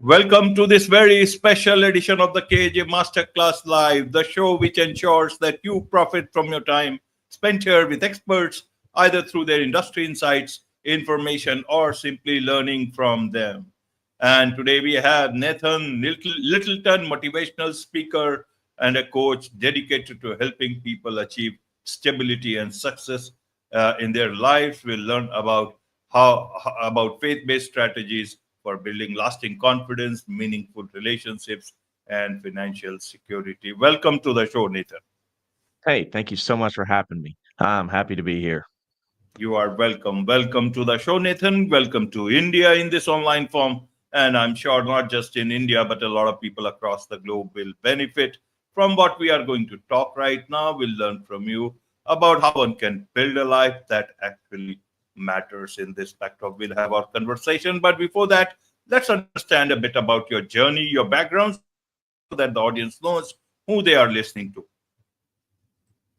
Welcome to this very special edition of the KJ Masterclass Live, the show which ensures that you profit from your time spent here with experts, either through their industry insights, information, or simply learning from them. And today we have Nathan Littleton, motivational speaker and a coach dedicated to helping people achieve stability and success in their lives. We'll learn about faith-based strategies for building lasting confidence, meaningful relationships, and financial security. Welcome to the show, Nathan. Hey, thank you so much for having me. I'm happy to be here. You are welcome. Welcome to the show, Nathan. Welcome to India in this online form. And I'm sure not just in India, but a lot of people across the globe will benefit from what we are going to talk right now. We'll learn from you about how one can build a life that actually matters in this backdrop. We'll have our conversation. But before that, let's understand a bit about your journey, your background, so that the audience knows who they are listening to.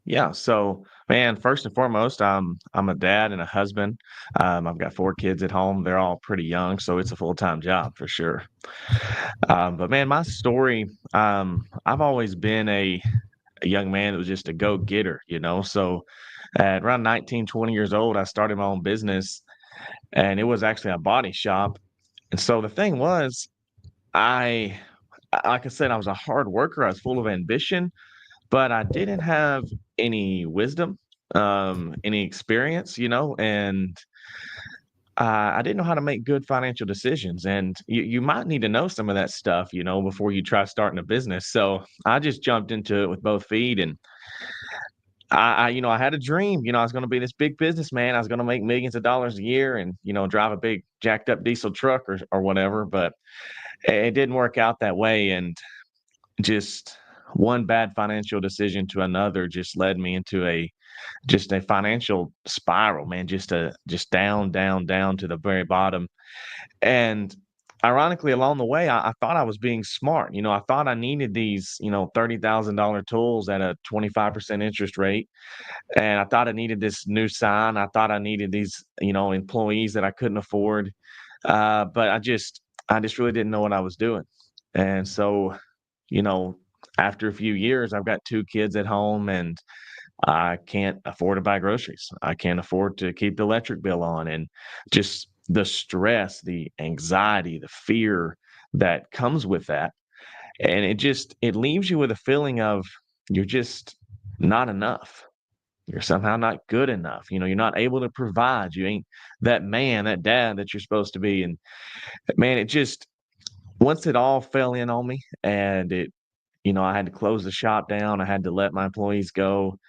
Yeah, so man, first and foremost, I'm a dad and a husband. I've got 4 kids at home. They're all pretty young, so it's a full-time job for sure. But man, my story, I've always been a young man that was just a go-getter. So at around 19, 20 years old, I started my own business, and it was actually a body shop. And so the thing was, I, like I said, I was a hard worker. I was full of ambition, but I didn't have any wisdom, any experience, and I didn't know how to make good financial decisions. And you might need to know some of that stuff, before you try starting a business. So I just jumped into it with both feet, and I had a dream. I was going to be this big businessman. I was going to make millions of dollars a year, and drive a big jacked up diesel truck or whatever. But it didn't work out that way, and just one bad financial decision to another just led me into a financial spiral, man, just down, down, down to the very bottom. And ironically, along the way, I thought I was being smart. I thought I needed these, $30,000 tools at a 25% interest rate. And I thought I needed this new sign. I thought I needed these, employees that I couldn't afford. But I just really didn't know what I was doing. And so, you know, after a few years, I've got 2 kids at home, and I can't afford to buy groceries. I can't afford to keep the electric bill on, and just the stress, the anxiety, the fear that comes with that. And it leaves you with a feeling of you're just not enough. You're somehow not good enough. You're not able to provide. You ain't that man, that dad that you're supposed to be. And man, once it all fell in on me, and I had to close the shop down. I had to let my employees go.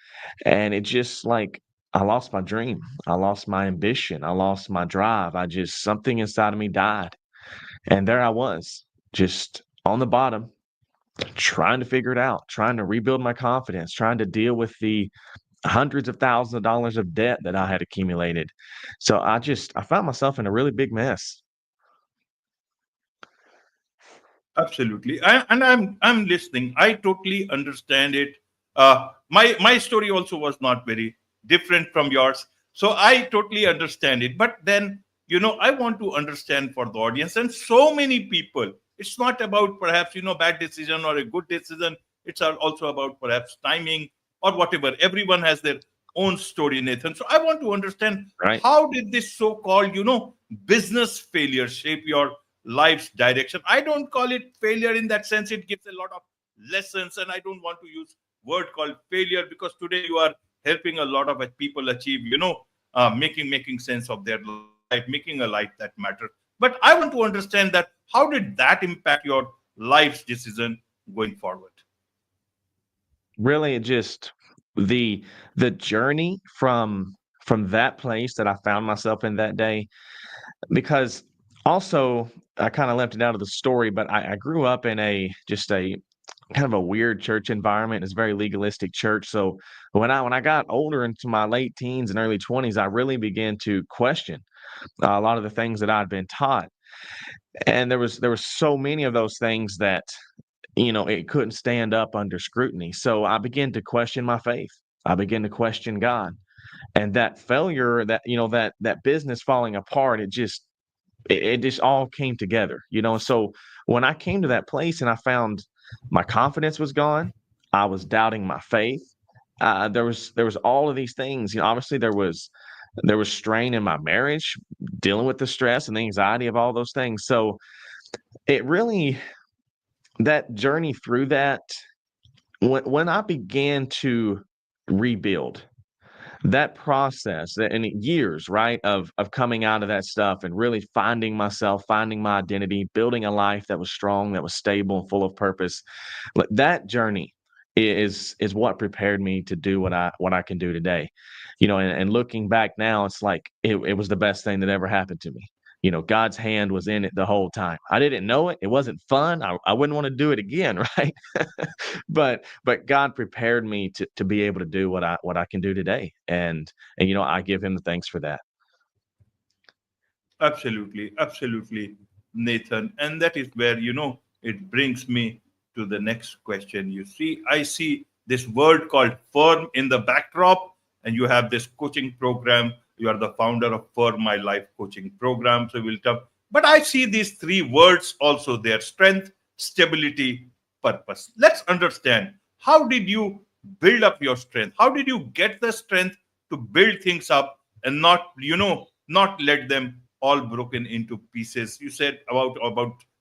And it just like I lost my dream. I lost my ambition. I lost my drive. Something inside of me died. And there I was, just on the bottom, trying to figure it out, trying to rebuild my confidence, trying to deal with the hundreds of thousands of dollars of debt that I had accumulated. So I found myself in a really big mess. Absolutely, and I'm listening. I totally understand it. My story also was not very different from yours, so I totally understand it. But then, I want to understand for the audience and so many people. It's not about perhaps bad decision or a good decision. It's also about perhaps timing or whatever. Everyone has their own story, Nathan. So I want to understand, Right. how did this so-called business failure shape your life's direction? I don't call it failure in that sense. It gives a lot of lessons, and I don't want to use word called failure, because today you are helping a lot of people achieve, making sense of their life, making a life that matters. But I want to understand that how did that impact your life's decision going forward? Really, it just the journey from that place that I found myself in that day, because also I kind of left it out of the story, but I grew up in a kind of a weird church environment. It's a very legalistic church. So when I got older into my late teens and early 20s, I really began to question a lot of the things that I'd been taught. And there was so many of those things that it couldn't stand up under scrutiny. So I began to question my faith. I began to question God. And that failure, that business falling apart, it just all came together. So when I came to that place and I found my confidence was gone, I was doubting my faith. There was all of these things. Obviously there was strain in my marriage, dealing with the stress and the anxiety of all those things. So it really that journey through that, when I began to rebuild that process and years, right, of coming out of that stuff and really finding myself, finding my identity, building a life that was strong, that was stable, full of purpose. Like that journey is what prepared me to do what I can do today. And looking back now, it's like it was the best thing that ever happened to me. God's hand was in it the whole time. I didn't know it. It wasn't fun. I wouldn't want to do it again, right? But God prepared me to be able to do what I can do today. And I give him the thanks for that. Absolutely, absolutely, Nathan. And that is where, it brings me to the next question. You see, I see this word called firm in the backdrop, and you have this coaching program. You are the founder of Firm My Life coaching program. So we'll talk. But I see these three words also there: strength, stability, purpose. Let's understand, how did you build up your strength? How did you get the strength to build things up and not let them all broken into pieces? You said about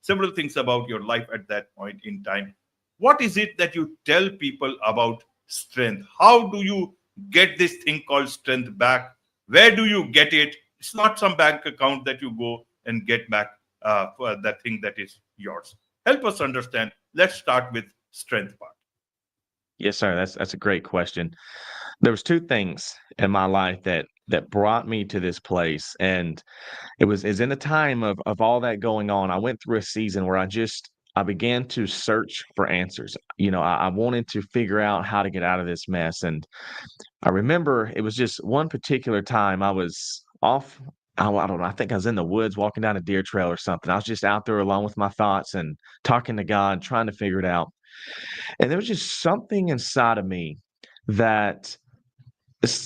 several things about your life at that point in time. What is it that you tell people about strength? How do you get this thing called strength back? Where do you get it? It's not some bank account that you go and get back for that thing that is yours. Help us understand. Let's start with strength part. Yes, sir. That's a great question. There was two things in my life that brought me to this place, and is in the time of all that going on. I went through a season where I began to search for answers. I wanted to figure out how to get out of this mess. And I remember it was just one particular time I was off. I don't know. I think I was in the woods walking down a deer trail or something. I was just out there alone with my thoughts and talking to God, trying to figure it out. And there was just something inside of me that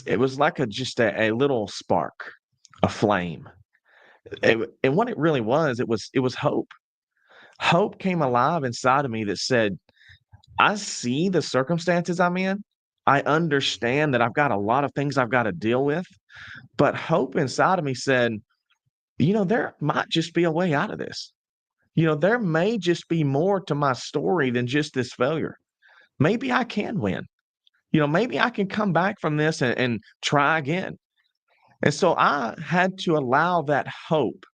it was like just a little spark, a flame. And what it really was, it was hope. Hope came alive inside of me that said, I see the circumstances I'm in. I understand that I've got a lot of things I've got to deal with, but hope inside of me said, there might just be a way out of this. There may just be more to my story than just this failure. Maybe I can win. Maybe I can come back from this and try again. And so I had to allow that hope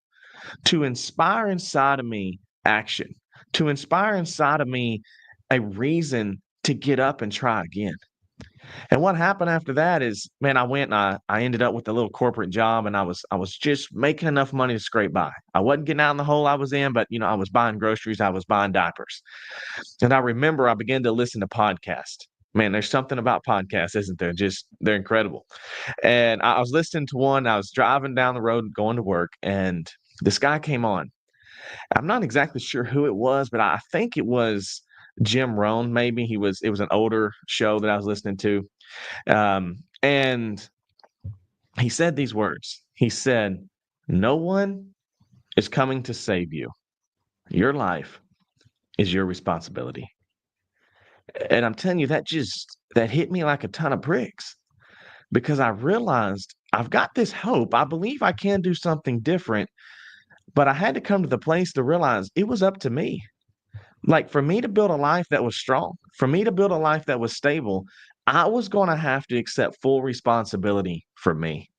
to inspire inside of me action, to inspire inside of me a reason to get up and try again. And what happened after that is, man, I went and I ended up with a little corporate job, and I was just making enough money to scrape by. I wasn't getting out in the hole I was in, but I was buying groceries, I was buying diapers. And I remember I began to listen to podcasts. Man, there's something about podcasts, isn't there? Just they're incredible. And I was listening to one. I was driving down the road going to work, and this guy came on. I'm not exactly sure who it was, but I think it was Jim Rohn. Maybe it was an older show that I was listening to. And he said these words. He said, "No one is coming to save you. Your life is your responsibility." And I'm telling you, that hit me like a ton of bricks, because I realized I've got this hope. I believe I can do something different, but I had to come to the place to realize it was up to me. Like, for me to build a life that was strong, for me to build a life that was stable, I was going to have to accept full responsibility for me.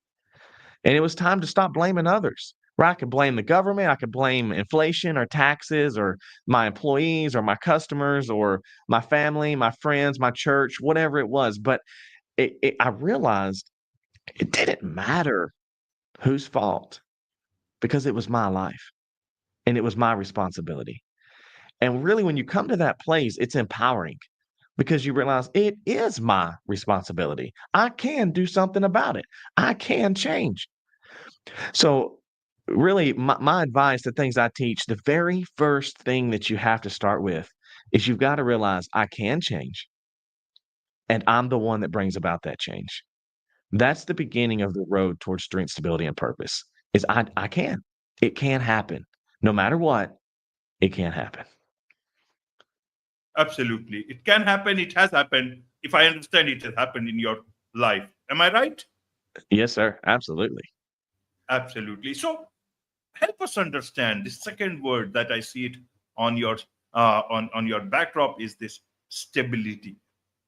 And it was time to stop blaming others. Where I could blame the government, I could blame inflation or taxes or my employees or my customers or my family, my friends, my church, whatever it was. But I realized it didn't matter whose fault, because it was my life and it was my responsibility. And really, when you come to that place, it's empowering, because you realize it is my responsibility. I can do something about it. I can change. So, really, my advice, the things I teach, the very first thing that you have to start with is you've got to realize I can change, and I'm the one that brings about that change. That's the beginning of the road towards strength, stability, and purpose. Is I can. It can happen. No matter what, it can't happen. Absolutely. It can happen. It has happened. If I understand, it has happened in your life. Am I right? Yes, sir. Absolutely. Absolutely. So help us understand the second word that I see it on your on your backdrop is this stability.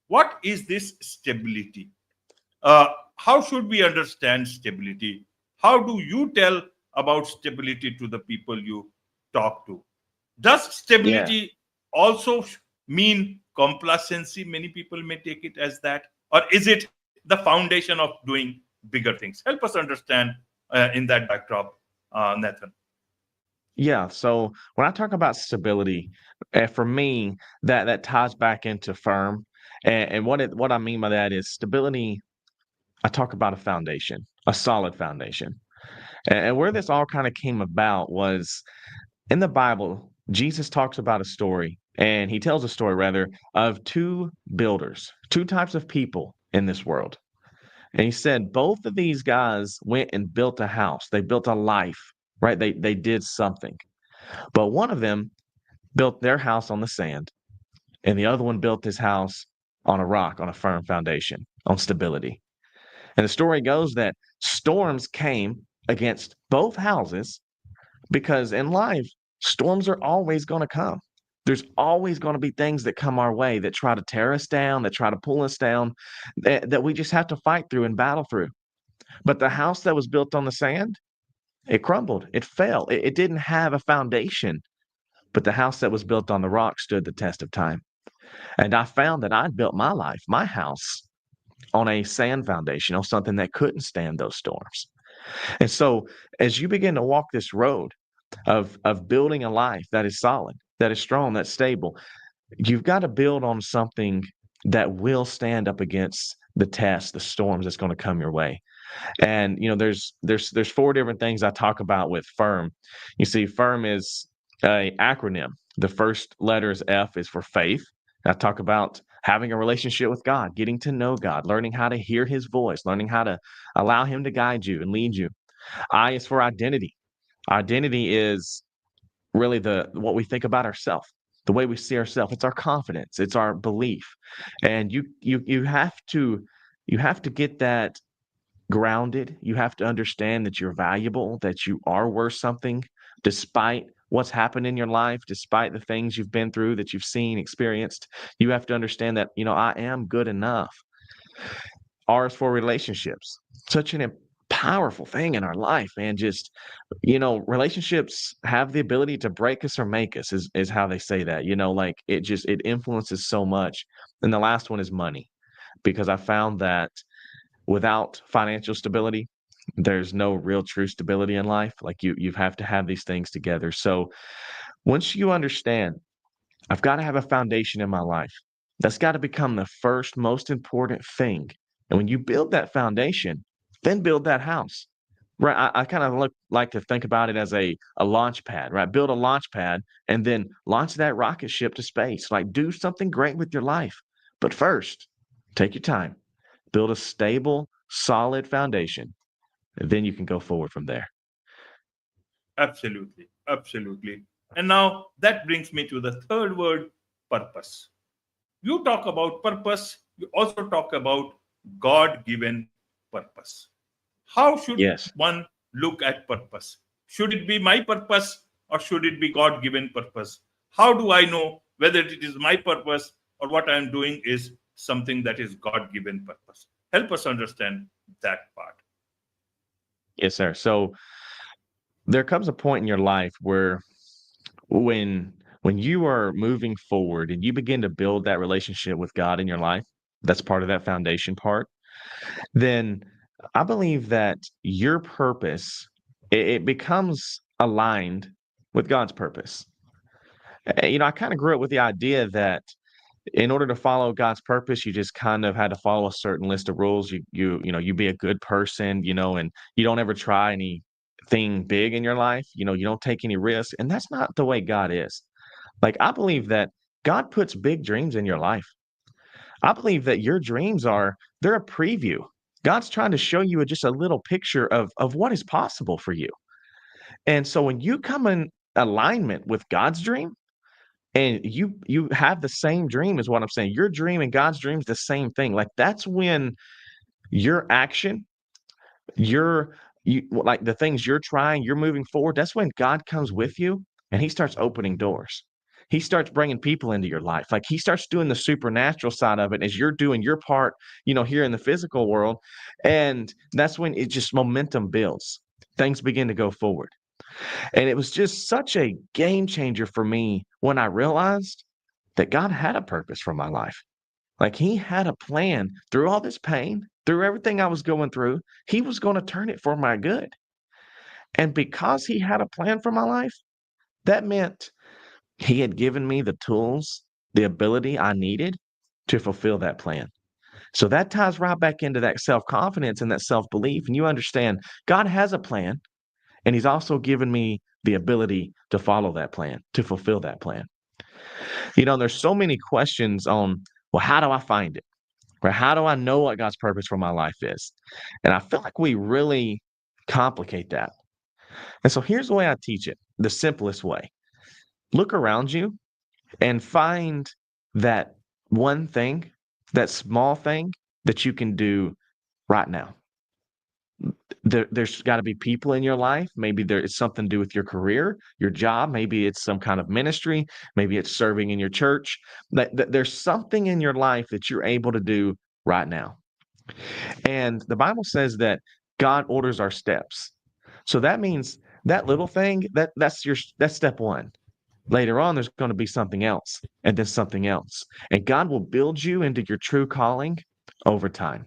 What is this stability? How should we understand stability? How do you tell about stability to the people you talk to? Does Yeah. stability also mean complacency? Many people may take it as that. Or is it the foundation of doing bigger things? Help us understand in that backdrop, Nathan. Yeah. So when I talk about stability, for me, that ties back into firm. And what I mean by that is stability. I talk about a foundation, a solid foundation. And where this all kind of came about was in the Bible. Jesus talks about a story, and he tells a story rather of two builders, two types of people in this world. And he said both of these guys went and built a house. They built a life, right? They did something. But one of them built their house on the sand, and the other one built his house on a rock, on a firm foundation, on stability. And the story goes that storms came against both houses because in life, storms are always going to come. There's always going to be things that come our way that try to tear us down, that try to pull us down, that we just have to fight through and battle through. But the house that was built on the sand, it crumbled, it fell, it didn't have a foundation. But the house that was built on the rock stood the test of time. And I found that I'd built my life, my house, on a sand foundation, on something that couldn't stand those storms. And so as you begin to walk this road of building a life that is solid, that is strong, that's stable, you've got to build on something that will stand up against the test, the storms that's going to come your way. And there's four different things I talk about with firm. You see, firm is a acronym. The first letter is F, is for faith. I talk about having a relationship with God, getting to know God, learning how to hear his voice, learning how to allow him to guide you and lead you. I is for identity. Identity is really the what we think about ourselves, the way we see ourselves. It's our confidence, it's our belief. And you have to get that grounded. You have to understand that you're valuable, that you are worth something despite what's happened in your life, despite the things you've been through, that you've seen, experienced. You have to understand that, I am good enough. R is for relationships. Such an powerful thing in our life, man. Just, relationships have the ability to break us or make us, is how they say that. Like it influences so much. And the last one is money, because I found that without financial stability, there's no real true stability in life. Like you have to have these things together. So once you understand, I've got to have a foundation in my life. That's got to become the first most important thing. And when you build that foundation, then build that house. Right. I kind of like to think about it as a launch pad, right? Build a launch pad and then launch that rocket ship to space. Like do something great with your life. But first, take your time, build a stable, solid foundation, and then you can go forward from there. Absolutely. Absolutely. And now that brings me to the third word, purpose. You talk about purpose, you also talk about God given purpose. How should Yes. one look at purpose? Should it be my purpose or should it be God given purpose? How do I know whether it is my purpose or what I am doing is something that is God given purpose? Help us understand that part. Yes, sir. So there comes a point in your life where when you are moving forward and you begin to build that relationship with God in your life, that's part of that foundation part, then I believe that your purpose it becomes aligned with God's purpose. I kind of grew up with the idea that in order to follow God's purpose, you just kind of had to follow a certain list of rules. You be a good person, and you don't ever try anything big in your life. You don't take any risks, and that's not the way God is. Like I believe that God puts big dreams in your life. I believe that your dreams they're a preview. God's trying to show you just a little picture of what is possible for you. And so when you come in alignment with God's dream, and you have the same dream is what I'm saying. Your dream and God's dream is the same thing. Like that's when your action, your you like the things you're trying, you're moving forward, that's when God comes with you and he starts opening doors. He starts bringing people into your life. Like he starts doing the supernatural side of it as you're doing your part, here in the physical world. And that's when it just momentum builds. Things begin to go forward. And it was just such a game changer for me when I realized that God had a purpose for my life. Like he had a plan through all this pain, through everything I was going through. He was going to turn it for my good. And because he had a plan for my life, that meant he had given me the tools, the ability I needed to fulfill that plan. So that ties right back into that self confidence and that self belief. And you understand God has a plan, and he's also given me the ability to follow that plan, to fulfill that plan. There's so many questions on, well, how do I find it? Or how do I know what God's purpose for my life is? And I feel like we really complicate that. And so here's the way I teach it, the simplest way. Look around you and find that one thing, that small thing that you can do right now. There's got to be people in your life. Maybe it's something to do with your career, your job. Maybe it's some kind of ministry. Maybe it's serving in your church. There's something in your life that you're able to do right now. And the Bible says that God orders our steps. So that means that little thing, that's step one. Later on, there's going to be something else, and then something else. And God will build you into your true calling over time.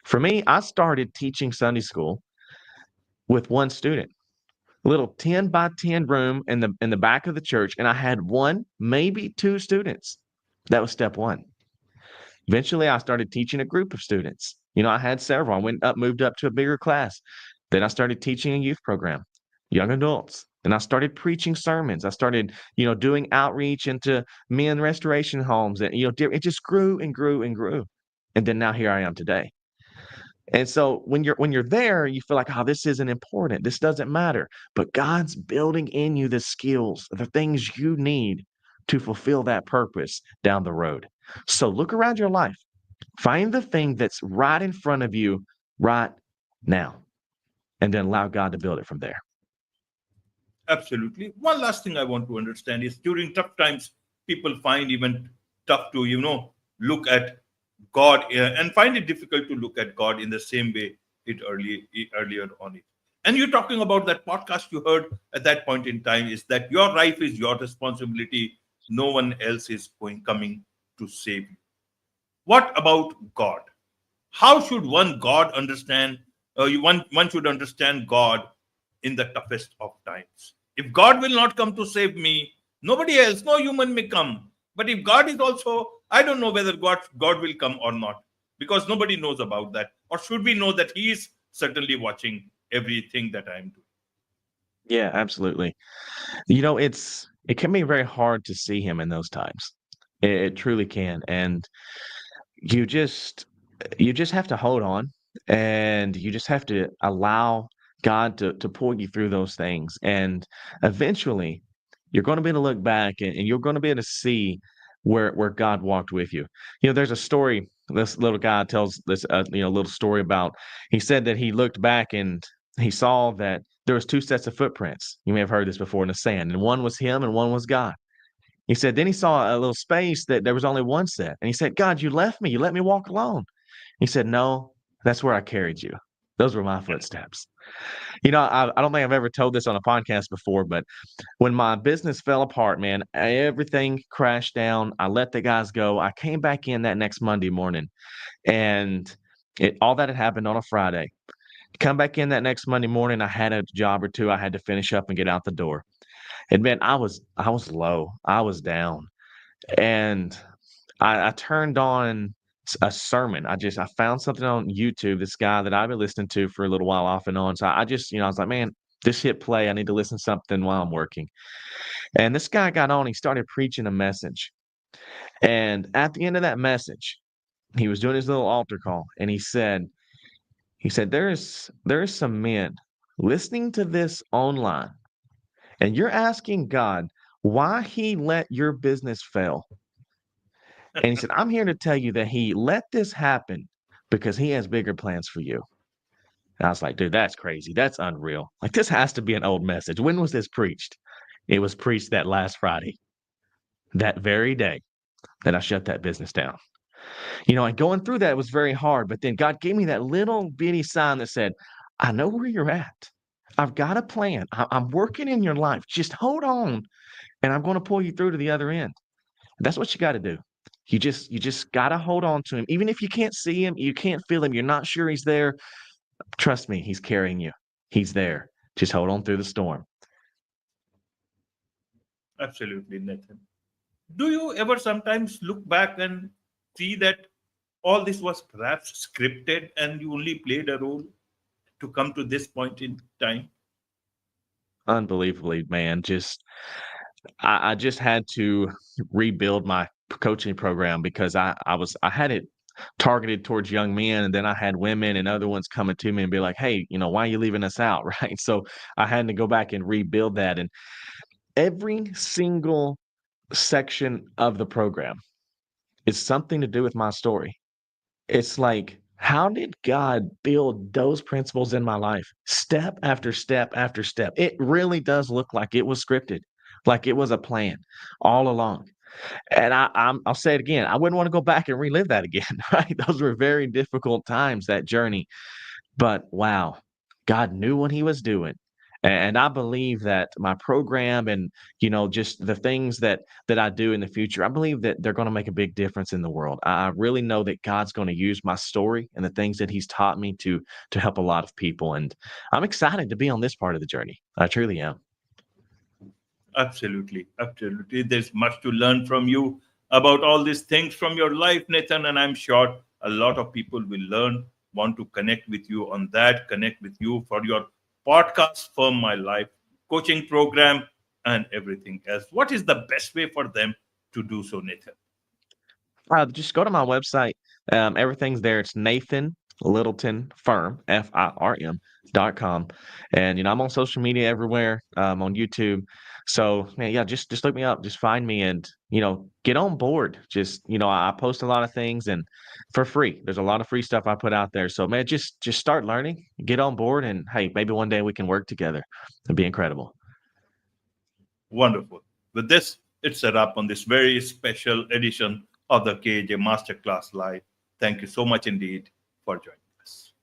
For me, I started teaching Sunday school with one student, a little 10 by 10 room in the back of the church, and I had one, maybe two students. That was step one. Eventually, I started teaching a group of students. I had several. Moved up to a bigger class. Then I started teaching a youth program, young adults. Then I started preaching sermons. I started, doing outreach into men restoration homes. And, it just grew and grew and grew. And then now here I am today. And so when you're there, you feel like, oh, this isn't important. This doesn't matter. But God's building in you the skills, the things you need to fulfill that purpose down the road. So look around your life. Find the thing that's right in front of you right now, and then allow God to build it from there. Absolutely. One last thing I want to understand is during tough times, people find even tough to, look at God and find it difficult to look at God in the same way earlier on it. And you're talking about that podcast you heard at that point in time is that your life is your responsibility. No one else is coming to save you. What about God? How should one God understand? One should understand God in the toughest of times. If God will not come to save me, nobody else, no human may come. But if God is also, I don't know whether God will come or not, because nobody knows about that. Or should we know that He is certainly watching everything that I am doing? Yeah, absolutely. It can be very hard to see him in those times. It truly can. And you just you just have to hold on, and you just have to allow God to pull you through those things. And eventually you're going to be able to look back, and you're going to be able to see where God walked with you. There's a story, this little guy tells this little story about, he said that he looked back and he saw that there was two sets of footprints. You may have heard this before, in the sand, and one was him and one was God. He said, then he saw a little space that there was only one set. And he said, God, you left me. You let me walk alone. He said, no, that's where I carried you. Those were my footsteps. I don't think I've ever told this on a podcast before, but when my business fell apart, man, everything crashed down. I let the guys go. I came back in that next Monday morning, and all that had happened on a Friday. Come back in that next Monday morning, I had a job or two I had to finish up and get out the door. And man, I was low. I was down. And I turned on a sermon. I found something on YouTube, this guy that I've been listening to for a little while off and on. So I just, I was like, man, this hit play. I need to listen to something while I'm working. And this guy got on, he started preaching a message. And at the end of that message, he was doing his little altar call, and he said, there is some men listening to this online, And you're asking God why he let your business fail. And he said, I'm here to tell you that he let this happen because he has bigger plans for you. And I was like, dude, that's crazy. That's unreal. Like, this has to be an old message. When was this preached? It was preached that last Friday, that very day that I shut that business down. And going through that was very hard. But then God gave me that little bitty sign that said, I know where you're at. I've got a plan. I'm working in your life. Just hold on, and I'm going to pull you through to the other end. That's what you got to do. You just got to hold on to him. Even if you can't see him, you can't feel him, you're not sure he's there. Trust me, he's carrying you. He's there. Just hold on through the storm. Absolutely, Nathan. Do you ever sometimes look back and see that all this was perhaps scripted and you only played a role to come to this point in time? Unbelievably, man. I just had to rebuild my coaching program because I had it targeted towards young men, and then I had women and other ones coming to me and be like, hey, why are you leaving us out? Right. So I had to go back and rebuild that. And every single section of the program is something to do with my story. It's like, how did God build those principles in my life? Step after step after step. It really does look like it was scripted, like it was a plan all along. And I'll say it again. I wouldn't want to go back and relive that again, right? Those were very difficult times, that journey. But wow, God knew what he was doing. And I believe that my program and, just the things that I do in the future, I believe that they're going to make a big difference in the world. I really know that God's going to use my story and the things that he's taught me to help a lot of people. And I'm excited to be on this part of the journey. I truly am. Absolutely. Absolutely. There's much to learn from you about all these things from your life, Nathan. And I'm sure a lot of people will learn, want to connect with you on that, connect with you for your podcast, Firm My Life, coaching program, and everything else. What is the best way for them to do so, Nathan? Just go to my website. Everything's there. It's Nathan Littleton Firm, FIRM.com. And I'm on social media everywhere, on YouTube. So man, yeah, just look me up, just find me and get on board. Just I post a lot of things and for free. There's a lot of free stuff I put out there. So man, just start learning, get on board, and hey, maybe one day we can work together. It'd be incredible. Wonderful. With this, it's a wrap on this very special edition of the KJ Masterclass Live. Thank you so much indeed for joining us.